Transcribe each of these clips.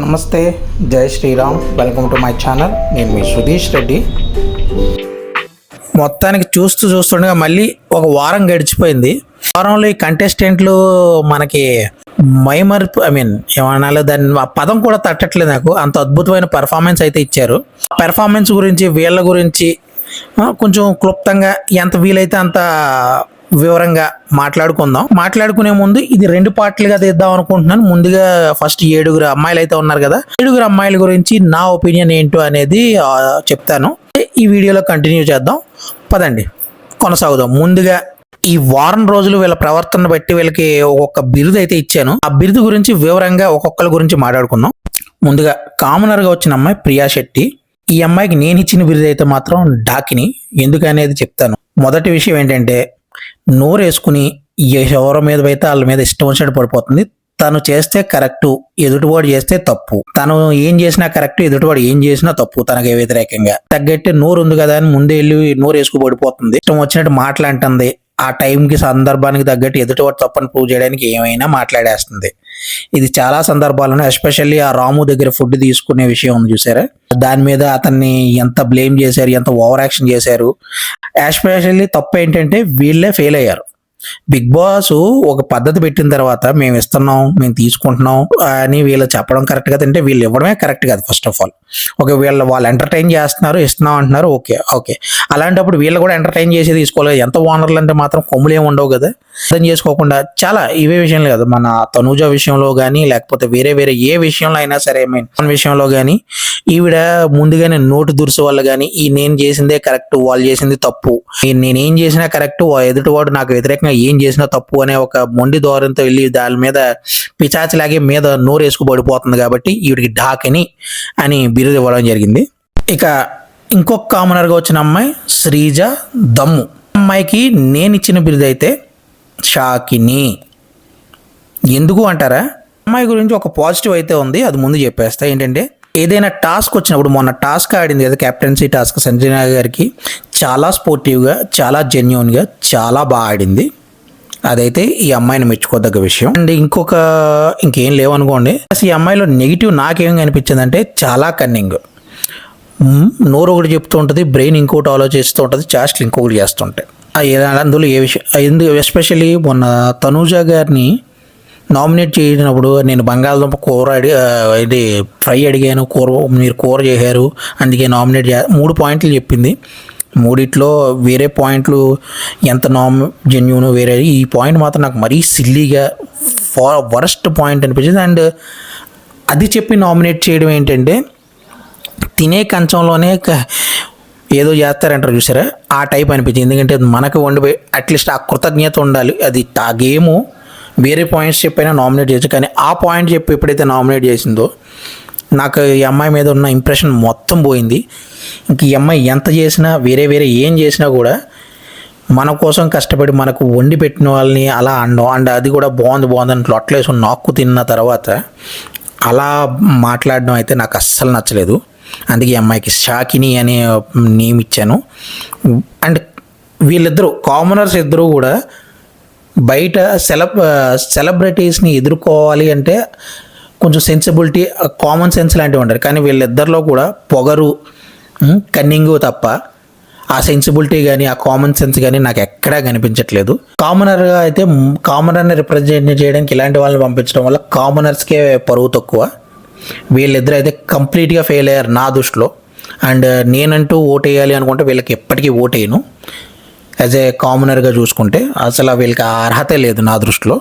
నమస్తే, జై Sriram. Welcome to my channel. నేను మీ సుధీష్ రెడ్డి. మొత్తానికి చూస్తుండగా మళ్ళీ ఒక వారం గడిచిపోయింది. వారంలో ఈ కంటెస్టెంట్లు మనకి మైమర్పు ఏమన్నా దాన్ని ఆ పదం కూడా తట్టట్లేదు నాకు. అంత అద్భుతమైన పెర్ఫార్మెన్స్ అయితే ఇచ్చారు. పెర్ఫార్మెన్స్ గురించి వీళ్ళ గురించి కొంచెం క్లుప్తంగా ఎంత వీలైతే అంత వివరంగా మాట్లాడుకుందాం. మాట్లాడుకునే ముందు ఇది 2 పార్ట్లుగా తీద్దాం అనుకుంటున్నాను. ముందుగా ఫస్ట్ 7 అమ్మాయిలు అయితే ఉన్నారు కదా, 7 అమ్మాయిల గురించి నా ఒపీనియన్ ఏంటో అనేది చెప్తాను. ఈ వీడియోలో కంటిన్యూ చేద్దాం. పదండి కొనసాగుదాం. ముందుగా ఈ వారం రోజులు వీళ్ళ ప్రవర్తన బట్టి వీళ్ళకి ఒక్కొక్క బిరుదు అయితే ఇచ్చాను. ఆ బిరుదు గురించి వివరంగా ఒక్కొక్కరి గురించి మాట్లాడుకుందాం. ముందుగా కామనర్గా వచ్చిన అమ్మాయి ప్రియా శెట్టి. ఈ అమ్మాయికి నేను ఇచ్చిన బిరుదు అయితే మాత్రం డాకిని. ఎందుకనేది చెప్తాను. మొదటి విషయం ఏంటంటే, నోరేసుకుని ఎవరి మీద అయితే వాళ్ళ మీద ఇష్టం వచ్చినట్టు పడిపోతుంది. తను చేస్తే కరెక్టు, ఎదుటివాడు చేస్తే తప్పు. తను ఏం చేసినా కరెక్ట్, ఎదుటివాడు ఏం చేసినా తప్పు. తనకి వ్యతిరేకంగా తగ్గట్టే నోరు ఉంది కదా అని ముందే వెళ్ళి నోరు వేసుకు పడిపోతుంది. ఇష్టం వచ్చినట్టు మాట్లాడుతుంది. ఆ టైంకి సందర్భానికి తగ్గట్టు ఎదుటివాడు తప్పని ప్రూవ్ చేయడానికి ఏమైనా మాట్లాడేస్తుంది. ఇది చాలా సందర్భాలను, ఎస్పెషల్లీ ఆ రాము దగ్గర ఫుడ్ తీసుకునే విషయం ఉంది చూసారా, దాని మీద అతన్ని ఎంత బ్లేమ్ చేశారు, ఎంత ఓవర్ యాక్షన్ చేశారు. ఎస్పెషల్లీ తప్పు ఏంటంటే వీళ్ళే ఫెయిల్ అయ్యారు. బిగ్ బాస్ ఒక పద్ధతి పెట్టిన తర్వాత మేము ఇస్తున్నాం, మేము తీసుకుంటున్నాం అని వీళ్ళు చెప్పడం కరెక్ట్ కదా అంటే వీళ్ళు ఇవ్వడమే కరెక్ట్ కాదు. ఫస్ట్ ఆఫ్ ఆల్ వాళ్ళు ఎంటర్టైన్ చేస్తున్నారు, ఇస్తున్నాం అంటున్నారు, ఓకే. అలాంటప్పుడు వీళ్ళు కూడా ఎంటర్టైన్ చేసి తీసుకోవాలి. ఎంత ఓనర్లు అంటే మాత్రం కొమ్ములు ఏమి ఉండవు కదా. అర్థం చేసుకోకుండా చాలా ఇవే విషయంలో కదా, మన తనూజ విషయంలో కానీ లేకపోతే వేరే ఏ విషయంలో అయినా సరే, మన విషయంలో కానీ ఈవిడ ముందుగానే నోటు దురుసు వల్ల కానీ ఈ నేను చేసిందే కరెక్ట్, వాళ్ళు చేసింది తప్పు, నేనేం చేసినా కరెక్ట్, ఎదుటివాడు నాకు వ్యతిరేకంగా ఏం చేసినా తప్పు అనే ఒక మొండి ధోరణితో వెళ్ళి దాని మీద పిచాచిలాగే మీద నోరేసుకు పడిపోతుంది. కాబట్టి ఈవిడికి డాకిని అని బిరుదు ఇవ్వడం జరిగింది. ఇక ఇంకొక కామనర్గా వచ్చిన అమ్మాయి శ్రీజ దమ్ము. అమ్మాయికి నేను ఇచ్చిన బిరుదు అయితే షాకిని. ఎందుకు అంటారా, అమ్మాయి గురించి ఒక పాజిటివ్ అయితే ఉంది, అది ముందు చెప్పేస్తా. ఏంటంటే, ఏదైనా టాస్క్ వచ్చినప్పుడు, మొన్న టాస్క్ ఆడింది కదా కెప్టెన్సీ టాస్క్ సంజన గారికి, చాలా స్పోర్టివ్గా, చాలా జెన్యూన్గా, చాలా బాగా ఆడింది. అదైతే ఈ అమ్మాయిని మెచ్చుకోదగ్గ విషయం. అండ్ ఇంకేం లేవనుకోండి. అసలు ఈ అమ్మాయిలో నెగిటివ్ నాకేం కనిపించింది అంటే, చాలా కన్నింగ్. నోరు ఒకటి చెప్తూ ఉంటుంది, బ్రెయిన్ ఇంకోటి ఆలోచిస్తూ ఉంటుంది, చేష్టలు ఇంకొకటి చేస్తుంటాయి. అందులో ఏ విషయం, ఎస్పెషల్లీ మొన్న తనూజ గారిని నామినేట్ చేసినప్పుడు నేను బంగాళదుంప కూర ఇది ఫ్రై అడిగాను, మీరు కూర చేశారు అందుకే నామినేట్ 3 పాయింట్లు చెప్పింది. 3 వేరే పాయింట్లు ఎంత జెన్యూన్ వేరే, ఈ పాయింట్ మాత్రం నాకు మరీ సిల్లీగా వరస్ట్ పాయింట్ అనిపించింది. అండ్ అది చెప్పి నామినేట్ చేయడం ఏంటంటే, తినే కంచంలోనే ఏదో చేస్తారంటారు చూసారా, ఆ టైప్ అనిపించింది. ఎందుకంటే మనకు వండిపోయి అట్లీస్ట్ ఆ కృతజ్ఞత ఉండాలి. అది ఆ గేము వేరే పాయింట్స్ చెప్పైనా నామినేట్ చేయొచ్చు, కానీ ఆ పాయింట్ చెప్పి ఎప్పుడైతే నామినేట్ చేసిందో నాకు ఈ అమ్మాయి మీద ఉన్న ఇంప్రెషన్ మొత్తం పోయింది. ఇంక ఈ అమ్మాయి ఎంత చేసినా వేరే ఏం చేసినా కూడా మన కోసం కష్టపడి మనకు వండి పెట్టిన వాళ్ళని అలా అనడం, అండ్ అది కూడా బాగుంది అని లొట్టలేసుకుని నాక్కు తిన్న తర్వాత అలా మాట్లాడడం అయితే నాకు అస్సలు నచ్చలేదు. అందుకే ఈ అమ్మాయికి షాకిని అనే నేమ్ ఇచ్చాను. అండ్ వీళ్ళిద్దరూ కామనర్స్ ఇద్దరు కూడా బయట సెలబ్రిటీస్ని ఎదుర్కోవాలి అంటే కొంచెం సెన్సిబిలిటీ, కామన్ సెన్స్ లాంటివి ఉంటారు. కానీ వీళ్ళిద్దరిలో కూడా పొగరు, కన్నింగు తప్ప ఆ సెన్సిబిలిటీ కానీ ఆ కామన్ సెన్స్ కానీ నాకు ఎక్కడా కనిపించట్లేదు. కామనర్గా అయితే కామనర్ని రిప్రజెంట్ చేయడానికి ఇలాంటి వాళ్ళని పంపించడం వల్ల కామనర్స్కే పరువు తక్కువ. వీళ్ళిద్దరు అయితే కంప్లీట్గా ఫెయిల్ అయ్యారు నా దృష్టిలో. అండ్ నేనంటూ ఓట్ వేయాలి అనుకుంటే వీళ్ళకి ఎప్పటికీ ఓట్ వేయను. యాజ్ ఏ కామనర్గా చూసుకుంటే అసలు వీళ్ళకి ఆ అర్హతే లేదు నా దృష్టిలో.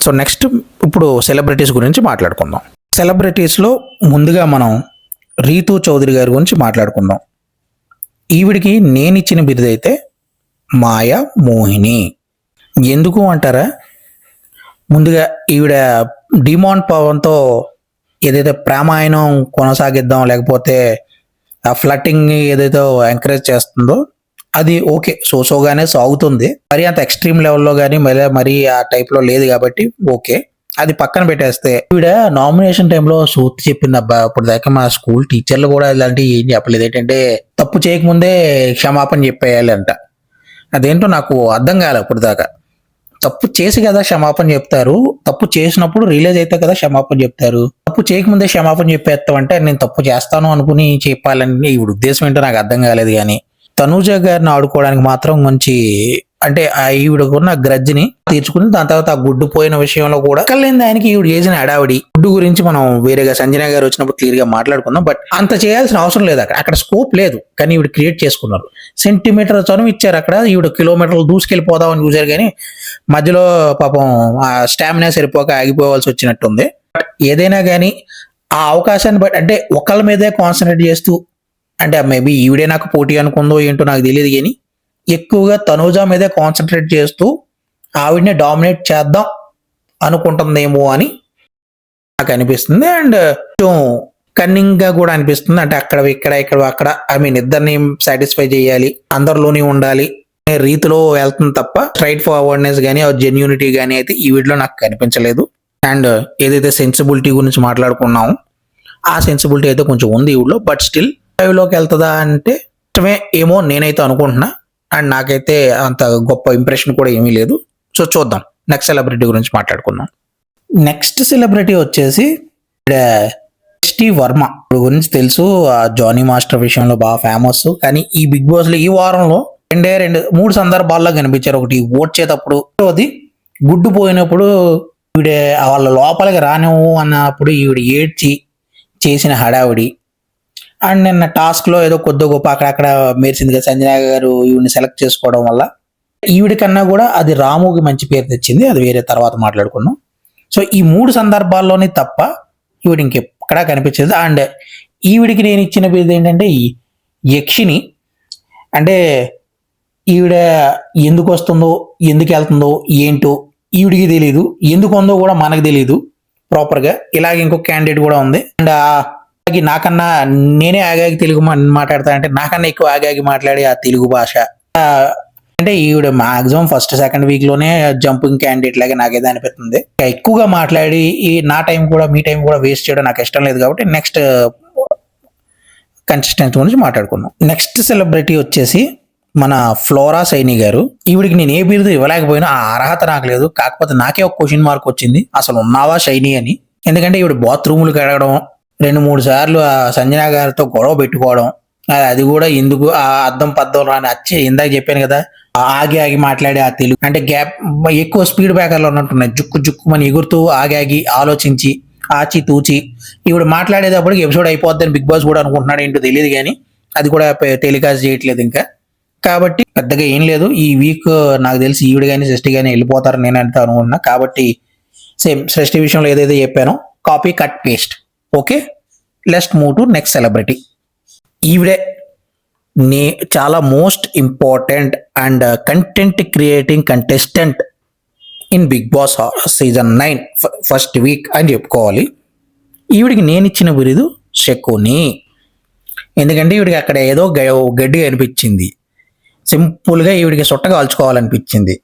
సో నెక్స్ట్ ఇప్పుడు సెలబ్రిటీస్ గురించి మాట్లాడుకుందాం. సెలబ్రిటీస్లో ముందుగా మనం రీతూ చౌదరి గారి గురించి మాట్లాడుకుందాం. ఈవిడికి నేను ఇచ్చిన బిరుదు అయితే మాయా మోహిని. ఎందుకు అంటారా, ముందుగా ఈవిడ డిమాండ్ పవన్తో ఏదైతే ప్రేమాయణం కొనసాగిద్దాం లేకపోతే ఆ ఫ్లట్టింగ్ ఏదైతే ఎంకరేజ్ చేస్తుందో అది ఓకే, సోగానే సాగుతుంది. మరి అంత ఎక్స్ట్రీమ్ లెవెల్లో కానీ మరీ ఆ టైప్లో లేదు కాబట్టి ఓకే, అది పక్కన పెట్టేస్తే ఈవిడ నామినేషన్ టైంలో సూతి చెప్పింది. అబ్బా, ఇప్పుడు దాకా మా స్కూల్ టీచర్లు కూడా ఇలాంటివి ఏం చెప్పలేదు. ఏంటంటే తప్పు చేయకముందే క్షమాపణ చెప్పేయాలి అంట. అదేంటో నాకు అర్థం కాలే ఇప్పుడు దాకా. తప్పు చేసి కదా క్షమాపణ చెప్తారు, తప్పు చేసినప్పుడు రిలీజ్ అయితే కదా క్షమాపణ చెప్తారు. తప్పు చేయకముందే క్షమాపణ చెప్పేస్తామంటే నేను తప్పు చేస్తాను అనుకుని చెప్పాలని ఈ ఉద్దేశం ఏంటో నాకు అర్థం కాలేదు. కానీ తనూజ గారిని ఆడుకోవడానికి మాత్రం మంచి అంటే ఈవిడకున్న గ్రజ్ని తీర్చుకుని దాని తర్వాత ఆ గుడ్డు పోయిన విషయంలో కూడా కళ్ళేంది ఆయనకి ఈవిడ చేసిన హడావిడి. గుడ్డు గురించి మనం వేరేగా సంజన గారు వచ్చినప్పుడు క్లియర్ గా మాట్లాడుకుందాం. బట్ అంత చేయాల్సిన అవసరం లేదు, అక్కడ స్కోప్ లేదు. కానీ ఈవిడ క్రియేట్ చేసుకున్నారు. సెంటీమీటర్ చనువు ఇచ్చారు అక్కడ. ఈవిడ కిలోమీటర్లు దూసుకెళ్ళిపోదామని చూశారు కానీ మధ్యలో పాపం ఆ స్టామినా సరిపోక ఆగిపోవాల్సి వచ్చినట్టుంది. ఏదైనా కానీ ఆ అవకాశాన్ని బట్టి అంటే ఒకళ్ళ మీదే కాన్సన్ట్రేట్ చేస్తూ అంటే మేబీ ఈవిడే నాకు పోటీ అనుకుందో ఏంటో నాకు తెలియదు కానీ ఎక్కువగా తనూజ మీదే కాన్సన్ట్రేట్ చేస్తూ ఆవిడని డామినేట్ చేద్దాం అనుకుంటుందేమో అని నాకు అనిపిస్తుంది. అండ్ కన్నింగ్ గా కూడా అనిపిస్తుంది. అంటే అక్కడ అక్కడ ఇద్దరిని సాటిస్ఫై చేయాలి, అందరిలోనే ఉండాలి అనే రీతిలో వెళ్తుంది తప్ప స్ట్రైట్ ఫార్వర్డ్నెస్ కానీ జెన్యూనిటీ కానీ అయితే ఈ వీడియోలో నాకు కనిపించలేదు. అండ్ ఏదైతే సెన్సిబిలిటీ గురించి మాట్లాడుకున్నామో ఆ సెన్సిబిలిటీ అయితే కొంచెం ఉంది ఈ వీడియోలో. బట్ స్టిల్ లోకి వెళ్తుందా అంటే ఏమో నేనైతే అనుకుంటున్నా. అండ్ నాకైతే అంత గొప్ప ఇంప్రెషన్ కూడా ఏమీ లేదు. సో చూద్దాం, నెక్స్ట్ సెలబ్రిటీ గురించి మాట్లాడుకుందాం. నెక్స్ట్ సెలబ్రిటీ వచ్చేసి ఎస్టీ వర్మ గురించి తెలుసు, జానీ మాస్టర్ విషయంలో బాగా ఫేమస్. కానీ ఈ బిగ్ బాస్ లో ఈ వారంలో మూడు సందర్భాల్లో కనిపించారు. ఒకటి ఓట్ చేతప్పుడు, అది గుడ్డు పోయినప్పుడు ఈవిడ వాళ్ళ లోపలికి రానివ్వు అన్నప్పుడు ఈవిడ ఏడ్చి చేసిన హడావిడి. అండ్ నిన్న టాస్క్ లో ఏదో కొద్ది గొప్ప అక్కడక్కడ మెరిసింది కదా సంజన గారు ఈవిడిని సెలెక్ట్ చేసుకోవడం వల్ల. ఈవిడి కన్నా కూడా అది రాముకి మంచి పేరు తెచ్చింది, అది వేరే తర్వాత మాట్లాడుకున్నాం. సో ఈ మూడు సందర్భాల్లోనే తప్ప ఈవిడ ఇంకెక్కడా కనిపించదు. అండ్ ఈవిడికి నేను ఇచ్చిన పేరు ఏంటంటే యక్షిని. అంటే ఈవిడ ఎందుకు వస్తుందో ఎందుకు వెళ్తుందో ఏంటో ఈవిడికి తెలియదు, ఎందుకు ఉందో కూడా మనకు తెలియదు ప్రాపర్గా. ఇలాగే ఇంకో క్యాండిడేట్ కూడా ఉంది. అండ్ నాకన్నా నేనే ఆగాగి తెలుగు మాట్లాడతానంటే నాకన్నా ఎక్కువ ఆగాగి మాట్లాడి ఆ తెలుగు భాష అంటే ఈవిడ మాక్సిమం ఫస్ట్ సెకండ్ వీక్ లోనే జంపింగ్ క్యాండిడేట్ లాగా నాకేదో అనిపిస్తుంది. ఎక్కువగా మాట్లాడి నా టైం కూడా మీ టైం కూడా వేస్ట్ చేయడం నాకు ఇష్టం లేదు. కాబట్టి నెక్స్ట్ కన్సిస్టెన్సీ గురించి మాట్లాడుకుందాం. నెక్స్ట్ సెలబ్రిటీ వచ్చేసి మన ఫ్లోరా సైని గారు. ఈవిడికి నేను ఏ బిరుదు ఇవ్వలేకపోయినా ఆ అర్హత నాకు లేదు. కాకపోతే నాకే ఒక క్వశ్చన్ మార్క్ వచ్చింది, అసలు ఉన్నావా షైనీ అని. ఎందుకంటే ఈవిడ బాత్రూములు కడగడం, 2-3 సార్లు ఆ సంజన గారితో గొడవ పెట్టుకోవడం, అది కూడా ఎందుకు ఆ అద్దం పద్దం రాని వచ్చి ఇందాక చెప్పాను కదా ఆగి మాట్లాడే ఆ తెలుగు అంటే గ్యాప్ ఎక్కువ స్పీడ్ బ్రేకర్లు ఉన్నట్టున్నాయి. జుక్కు మన ఎగురుతూ ఆగి ఆలోచించి ఆచి తూచి ఈవిడ మాట్లాడేటప్పటికి ఎపిసోడ్ అయిపోద్దని బిగ్ బాస్ కూడా అనుకుంటున్నాడు ఏంటో తెలియదు. కానీ అది కూడా టెలికాస్ట్ చేయట్లేదు ఇంకా. కాబట్టి పెద్దగా ఏం లేదు. ఈ వీక్ నాకు తెలిసి ఈవిడ కానీ సృష్టి కానీ వెళ్ళిపోతారని నేను అంటే అనుకుంటున్నా. కాబట్టి సేమ్ సృష్టి విషయంలో ఏదైతే చెప్పానో copy cut paste. Okay, let's move to next celebrity. ఈవిడే చాలా most important and content creating contestant in Bigg Boss season 9 first week అని చెప్పుకోవాలి. ఈవిడికి నేను ఇచ్చిన బిరుదు శకుని. ఎందుకంటే ఈవిడికి అక్కడ ఏదో గడ్డి అనిపించింది, సింపుల్గా ఈవిడికి చుట్ట కాల్చుకోవాలనిపించింది.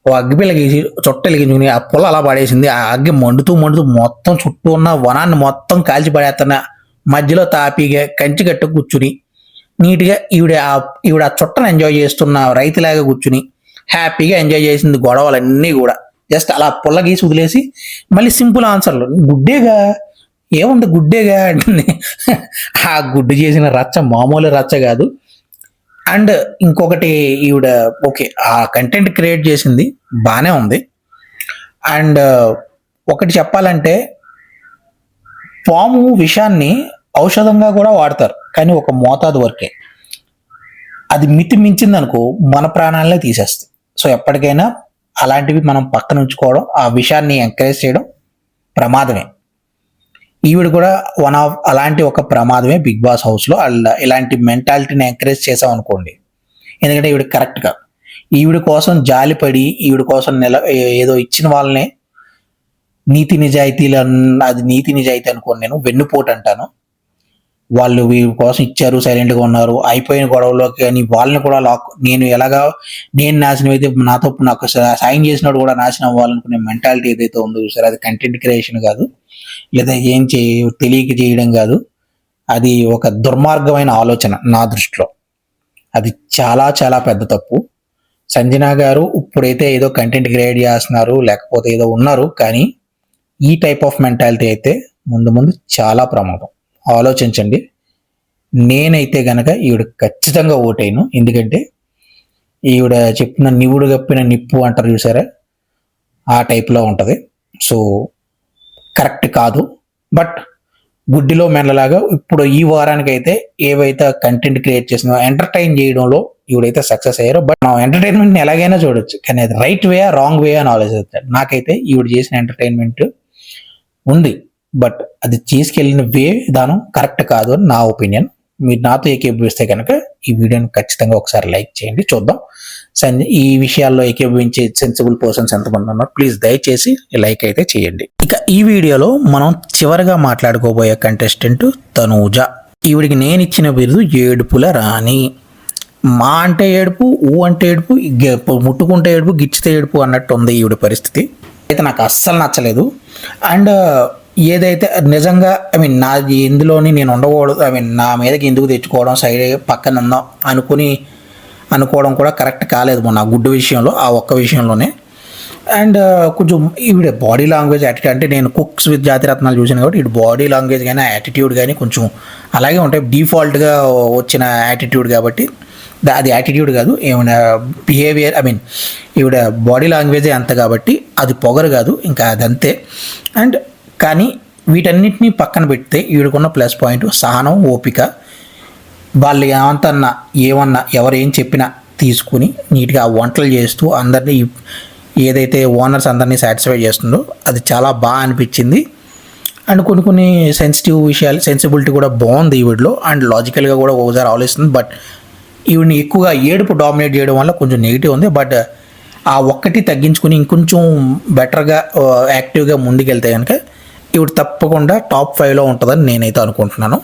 ఓ అగ్గిపిల్ల గీసి చుట్టలిగించుకుని ఆ పొల అలా పడేసింది. ఆ అగ్గి మండుతూ మొత్తం చుట్టూ ఉన్న వనాన్ని మొత్తం కాల్చి పడేస్తున్న మధ్యలో తాపీగా కంచి కట్టు కూర్చుని నీట్గా ఈవిడ ఆ చుట్టను ఎంజాయ్ చేస్తున్న రైతులాగా కూర్చుని హ్యాపీగా ఎంజాయ్ చేసింది. గొడవలన్నీ కూడా జస్ట్ అలా పొల్ల గీసి వదిలేసి మళ్ళీ సింపుల్ ఆన్సర్లు, గుడ్డేగా ఏముంది గుడ్డేగా అంటుంది. ఆ గుడ్డు చేసిన రచ్చ మామూలు రచ్చ కాదు. అండ్ ఇంకొకటి ఈవిడ ఓకే ఆ కంటెంట్ క్రియేట్ చేసింది బాగానే ఉంది. అండ్ ఒకటి చెప్పాలంటే పాము విషాన్ని ఔషధంగా కూడా వాడతారు, కానీ ఒక మోతాదు వరకే. అది మించింది అనుకో మన ప్రాణాలనే తీసేస్తుంది. సో ఎప్పటికైనా అలాంటివి మనం పక్కన ఉంచుకోవడం, ఆ విషయాన్ని ఎంకరేజ్ చేయడం ప్రమాదమే. ఈవిడ కూడా వన్ ఆఫ్ అలాంటి ఒక ప్రమాదమే బిగ్ బాస్ హౌస్లో. ఇలాంటి మెంటాలిటీని ఎంకరేజ్ చేసాం అనుకోండి. ఎందుకంటే ఈవిడ కరెక్ట్గా ఈవిడ కోసం జాలిపడి ఈవిడ కోసం ఏదో ఇచ్చిన వాళ్ళనే నీతి నిజాయితీలు అది నీతి నిజాయితీ అనుకోండి, నేను వెన్నుపోటు అంటాను. వాళ్ళు వీరి కోసం ఇచ్చారు, సైలెంట్గా ఉన్నారు, అయిపోయిన గొడవలోకి కానీ వాళ్ళని కూడా నేను నాశనం అయితే నాతో నాకు సాయం చేసినట్టు కూడా నాశనం అవ్వాలనుకునే మెంటాలిటీ ఏదైతే ఉందో చూసారు, అది కంటెంట్ క్రియేషన్ కాదు, లేదా తెలియక చేయడం కాదు. అది ఒక దుర్మార్గమైన ఆలోచన నా దృష్టిలో. అది చాలా చాలా పెద్ద తప్పు. సంజన గారు ఇప్పుడైతే ఏదో కంటెంట్ క్రియేట్ చేస్తున్నారు, లేకపోతే ఏదో ఉన్నారు, కానీ ఈ టైప్ ఆఫ్ మెంటాలిటీ అయితే ముందు ముందు చాలా ప్రమాదం. ఆలోచించండి. నేనైతే గనక ఈవిడ ఖచ్చితంగా ఓటేను. ఎందుకంటే ఈవిడ చెప్పిన నివుడు గప్పిన నిప్పు అంటారు చూసారా, ఆ టైప్లో ఉంటుంది. సో కరెక్ట్ కాదు. బట్ గుడ్డిలో మెల్లలాగా ఇప్పుడు ఈ వారానికి అయితే ఏవైతే కంటెంట్ క్రియేట్ చేసినా ఎంటర్టైన్ చేయడంలో ఈవిడైతే సక్సెస్ అయ్యారు. బట్ మనం ఎంటర్టైన్మెంట్ని ఎలాగైనా చూడొచ్చు, కానీ అది రైట్ వే రాంగ్ వే అని ఆలోచిస్తాడు. నాకైతే ఈవిడ చేసిన ఎంటర్టైన్మెంట్ ఉంది, బట్ అది తీసుకెళ్ళిన వే విధానం కరెక్ట్ కాదు అని నా ఒపీనియన్. మీరు నాతో ఏకీభవిస్తే కనుక ఈ వీడియోని ఖచ్చితంగా ఒకసారి లైక్ చేయండి, చూద్దాం ఈ విషయాల్లో ఏకీభవించే సెన్సిబుల్ పర్సన్స్ ఎంతమంది ఉన్నారు. ప్లీజ్ దయచేసి లైక్ అయితే చేయండి. ఇక ఈ వీడియోలో మనం చివరిగా మాట్లాడుకోబోయే కంటెస్టెంట్ తనూజ. ఈవిడికి నేను ఇచ్చిన బిరుదు ఏడుపుల రాణి. మా అంటే ఏడుపు, ఊ అంటే ఏడుపు, ముట్టుకుంటే ఏడుపు, గిచ్చితే ఏడుపు అన్నట్టు ఉంది ఈవిడ పరిస్థితి. అయితే నాకు అస్సలు నచ్చలేదు. అండ్ ఏదైతే నిజంగా నా ఇందులోని నేను ఉండకూడదు, నా మీదకి ఎందుకు తెచ్చుకోవడం, సైడ్ పక్కన ఉందాం అనుకోవడం కూడా కరెక్ట్ కాలేదు మొన్న గుడ్డు విషయంలో, ఆ ఒక్క విషయంలోనే. అండ్ కొంచెం ఈవిడ బాడీ లాంగ్వేజ్ యాటిట్యూడ్, అంటే నేను కుక్స్ విత్ జాతిరత్నాలు చూసాను కాబట్టి ఇటు బాడీ లాంగ్వేజ్ కానీ యాటిట్యూడ్ కానీ కొంచెం అలాగే ఉంటాయి. డిఫాల్ట్గా వచ్చిన యాటిట్యూడ్ కాబట్టి అది యాటిట్యూడ్ కాదు, ఏమైనా బిహేవియర్ ఈవిడ బాడీ లాంగ్వేజే అంత కాబట్టి అది పొగరు కాదు, ఇంకా అదంతే. అండ్ కానీ వీటన్నిటినీ పక్కన పెడితే ఈవిడకున్న ప్లస్ పాయింట్ సహనం, ఓపిక. వాళ్ళు ఏమన్నా ఎవరు ఏం చెప్పినా తీసుకుని నీట్గా వంటలు చేస్తూ అందరినీ, ఏదైతే ఓనర్స్ అందరినీ సాటిస్ఫై చేస్తుందో అది చాలా బాగా అనిపించింది. అండ్ కొన్ని సెన్సిటివ్ విషయాలు, సెన్సిబిలిటీ కూడా బాగుంది ఈవిడలో. అండ్ లాజికల్గా కూడా ఒకసారి ఆలోచిస్తుంది. బట్ ఈవిడ్ని ఎక్కువగా ఏడుపు డామినేట్ చేయడం వల్ల కొంచెం నెగిటివ్ ఉంది. బట్ ఆ ఒక్కటి తగ్గించుకుని ఇంకొంచెం బెటర్గా యాక్టివ్గా ముందుకెళ్తే కనుక ఈవిడ తప్పకుండా టాప్ 5లో ఉంటుందని నేనైతే అనుకుంటున్నాను.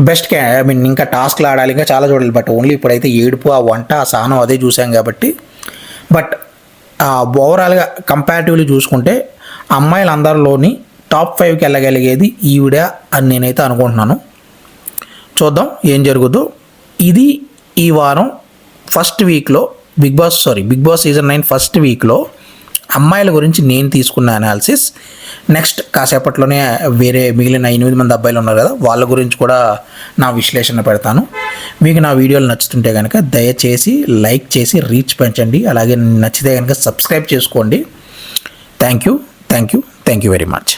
బెస్ట్ ఇంకా టాస్క్లు ఆడాలి, ఇంకా చాలా చూడాలి. బట్ ఓన్లీ ఇప్పుడైతే ఏడుపు, ఆ వంట, ఆ సహనం అదే చూసాం కాబట్టి. బట్ ఓవరాల్గా కంపారిటివ్లీ చూసుకుంటే అమ్మాయిలందరిలోని టాప్ 5కి వెళ్ళగలిగేది ఈవిడ అని నేనైతే అనుకుంటున్నాను. చూద్దాం ఏం జరుగుతుందో. ఇది ఈ వారం ఫస్ట్ వీక్లో బిగ్ బాస్ సీజన్ 9 ఫస్ట్ వీక్లో అమ్మాయిల గురించి నేను తీసుకున్న అనాలిసిస్. నెక్స్ట్ కాసేపట్లోనే వేరే మిగిలిన 8 మంది అబ్బాయిలు ఉన్నారు కదా, వాళ్ళ గురించి కూడా నా విశ్లేషణ పెడతాను. మీకు నా వీడియోలు నచ్చుతుంటే కనుక దయచేసి లైక్ చేసి రీచ్ పెంచండి. అలాగే నచ్చితే కనుక సబ్స్క్రైబ్ చేసుకోండి. Thank you very much.